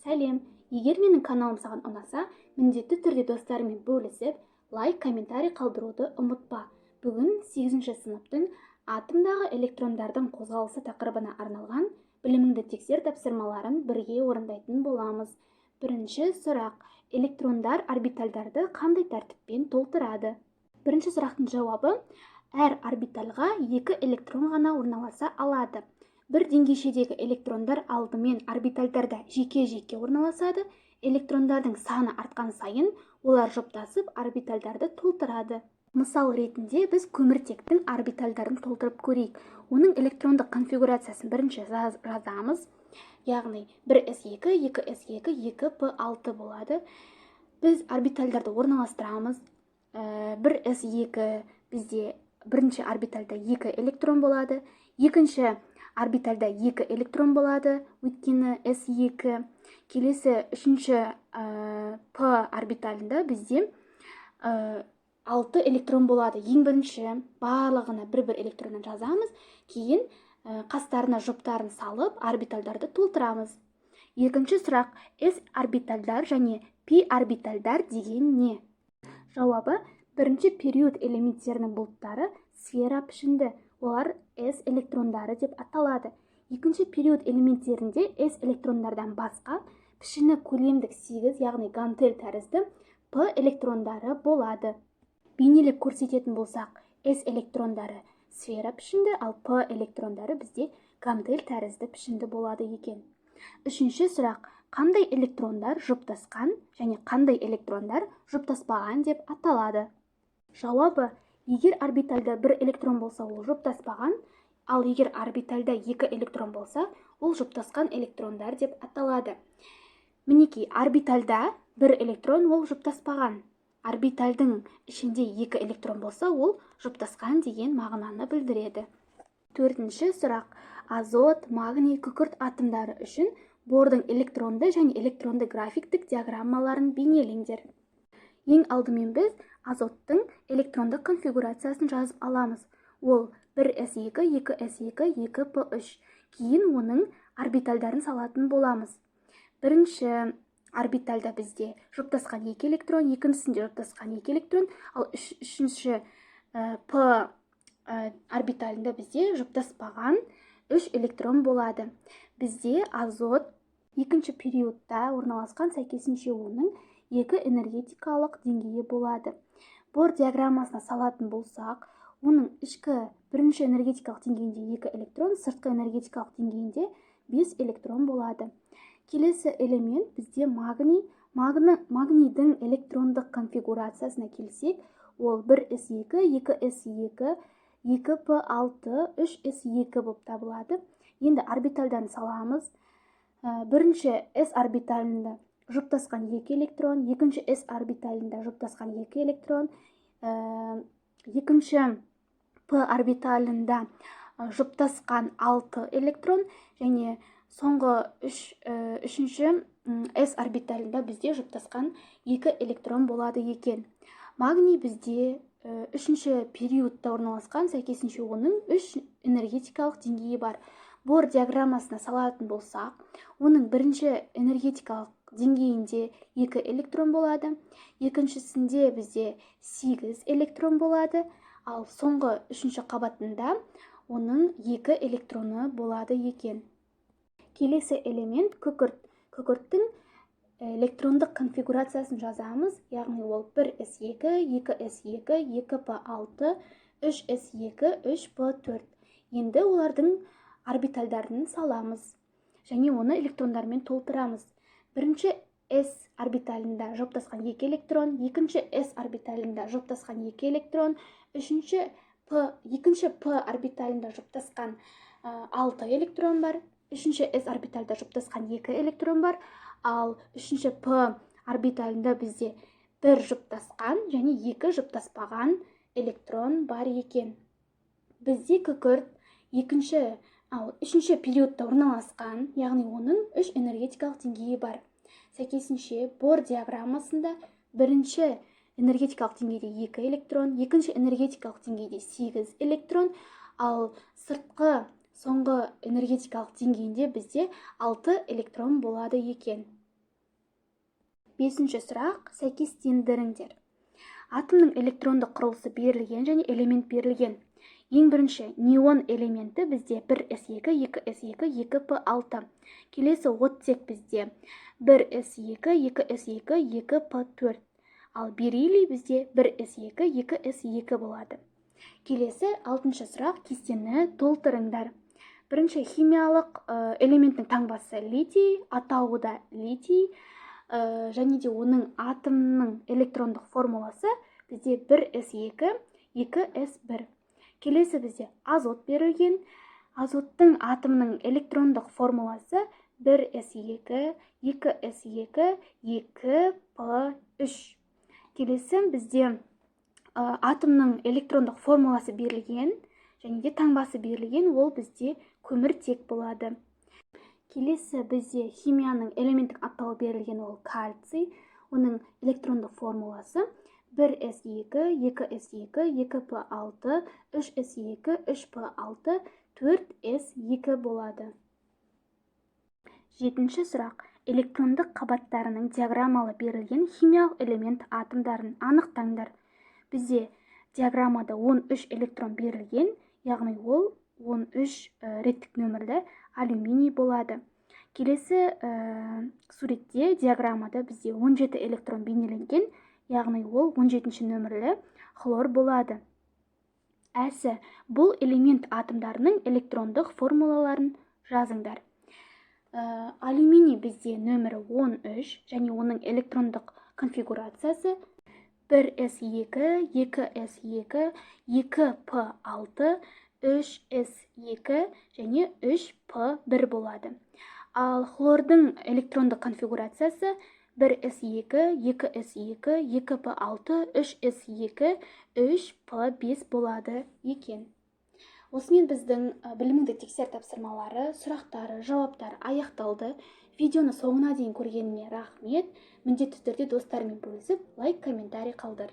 Сәлем! Егер менің каналым саған ұнаса, міндетті түрде достарымен бөлісіп, лайк, комментарий қалдыруды ұмытпа. Бүгін 8-ші сыныптың атомдағы электрондардың қозғалысы тақырыбына арналған біліміңді тексер тапсырмаларын бірге орындайтын боламыз. Бірінші сұрақ: электрондар орбитальдарды қандай тәртіппен толтырады? Бірінші сұрақтың жауабы: әр орбитальға 2 электрон ғана орналаса алады. Бір деңгейшедегі электрондар алдымен орбитальдарда жеке-жеке орналасады. Электрондардың саны артқан сайын олар жұптасып орбитальдарды толтырады. Мысал ретінде біз көміртектің орбитальдарын толтырып көрейік. Оның электрондық конфигурациясын бірінші жазамыз. Яғни 1s2, 2s2, 2p6 болады. Біз орбитальдарды орналастырамыз. 1s2 бізде бірінші орбитальда 2 электрон болады. Екінші орбитальда 2 электрон болады, өйткені S2. Келесі үшінші P орбиталында бізде 6 электрон болады. Ең бірінші барлығына бір электроннан жазамыз, кейін қастарына жұптарын салып, орбитальдарды толтырамыз. Екінші сұрақ: S орбитальдар және P орбитальдар деген не? Жауабы: бірінші период элементтерінің бұлттары сфера пішінді. Олар S электрондары деп аталады. Екінші период элементтерінде S электрондардан басқа пішіні көлемдік 8, яғни гантель тәрізді P электрондары болады. Бейнелеп көрсететін болсақ, S электрондары сфера пішінді, ал P электрондары бізде гантель тәрізді пішінді болады екен. Үшінші сұрақ: қандай электрондар жұптасқан және қандай электрондар жұптаспаған деп аталады? Жауабы: егер орбитальда 1 электрон болса, ол жұптаспаған, ал егер орбитальда 2 электрон болса, ол жұптасқан электрондар деп аталады. Мінекей, орбитальда 1 электрон, ол жұптаспаған. Орбитальдың ішінде 2 электрон болса, ол жұптасқан деген мағынаны білдіреді. Төртінші сұрақ: азот, магний, күкірт атомдары үшін бордың электронды және электронды графиктік диаграммаларын бейнелеңдер. Ең алдымен біз азоттың электрондық конфигурациясын жазып аламыз. Ол 1s2, 2s2, 2p3. Кейін оның орбитальдарын салатын боламыз. Бірінші орбитальда бізде жұптасқан 2 электрон, екіншісінде жұптасқан 2 электрон, ал үшінші p орбиталында бізде жұптаспаған 3 электрон болады. Бізде азот екінші периодта орналасқан, сәйкесінше оның 2 энергетикалық деңгейі болады. Бор диаграммасына салатын болсақ, оның ішкі бірінші энергетикалық деңгейінде 2 электрон, сыртқы энергетикалық деңгейінде 5 электрон болады. Келесі элемент бізде магний. Магнийдің электрондық конфигурациясына келсек, ол 1s2, 2s2, 2p6, 3s2 болып табылады. Енді орбитальдан саламыз. Бірінші S орбиталында жұптасқан 2 электрон, екінші S орбиталында жұптасқан 2 электрон, екінші P орбиталында жұптасқан 6 электрон, және соңғы үшінші S орбиталында бізде жұптасқан 2 электрон болады екен. Магний бізде үшінші периодта орналасқан, сәйкесінше оның 3 энергетикалық деңгейі бар. Бор диаграммасына салатын болсақ, оның бірінші энергетикалық деңгейінде 2 электрон болады, екіншісінде бізде 8 электрон болады, ал соңғы үшінші қабатында оның 2 электроны болады екен. Келесі элемент күкірт. Күкірттің электрондық конфигурациясын жазамыз, яғни ол 1s2, 2s2, 2p6, 3s2, 3p4. Енді олардың орбитальдарын саламыз және оны электрондармен толтырамыз. Бірінші S орбиталында жұптасқан 2 электрон, екінші S орбиталында жұптасқан 2 электрон, екінші P орбиталында жұптасқан 6 электрон бар, үшінші S орбиталда жұптасқан 2 электрон бар, ал үшінші P орбиталында бізде 1 жұптасқан және 2 жұптаспаған электрон бар екен. Бізде күкірт үшінші периодта орналасқан, яғни оның 3 энергетикалық деңгейі бар. Сәйкесінше бор диаграммасында бірінші энергетикалық деңгейде 2 электрон, екінші энергетикалық деңгейде 8 электрон, ал сыртқы соңғы энергетикалық деңгейінде бізде 6 электрон болады екен. 5-ші сұрақ сәйкестендіріңдер. Атомның электрондық құрылысы берілген және элемент берілген. Ең бірінші неон элементі бізде 1s2, 2s2, 2p6. Келесі оттек бізде 1s2, 2s2, 2p4. Ал бериллий бізде 1s2, 2s2 болады. Келесі 6-шы сұрақ, кестені толтырыңдар. Бірінші химиялық элементтің таңбасы литий, атауы да литий, және де оның атомның электрондық формуласы бізде 1s2, 2s1. Келесі бізде азот берілген. Азоттың атомның электрондық формуласы 1s2, 2s2, 2p3. Келесі бізде атомның электрондық формуласы берілген, және де таңбасы берілген, ол бізде көміртек болады. Келесі бізде химияның элементтік атауы берілген, ол кальций. Оның электрондық формуласы 1s2, 2s2, 2p6, 3s2, 3p6, 4s2 болады. 7-ші сұрақ. Электрондық қабаттарының диаграммалы берілген химиялық элемент атомдарын анықтаңдар. Бізде диаграммада 13 электрон берілген, яғни ол 13 реттік нөмірлі алюминий болады. Келесі суретте диаграммада бізде 17 электрон бейнеленген, яғни ол 17-ші нөмірлі хлор болады. Әсі, бұл элемент атомдарының электрондық формулаларын жазыңдар. Алюминий бізде нөмірі 13, және оның электрондық конфигурациясы 1s2, 2s2, 2p6, 3s2 және 3p1 болады. Ал хлордың электрондық конфигурациясы 1s2, 2s2, 2p6, 3s2, 3p5 болады екен. Осымен біздің біліміңді тексер тапсырмалары, сұрақтары, жауаптары аяқталды. Видеоны соңына дейін көргеніңе рахмет. Міндетті түрде достармен бөлісіп, лайк, комментарий қалдыр.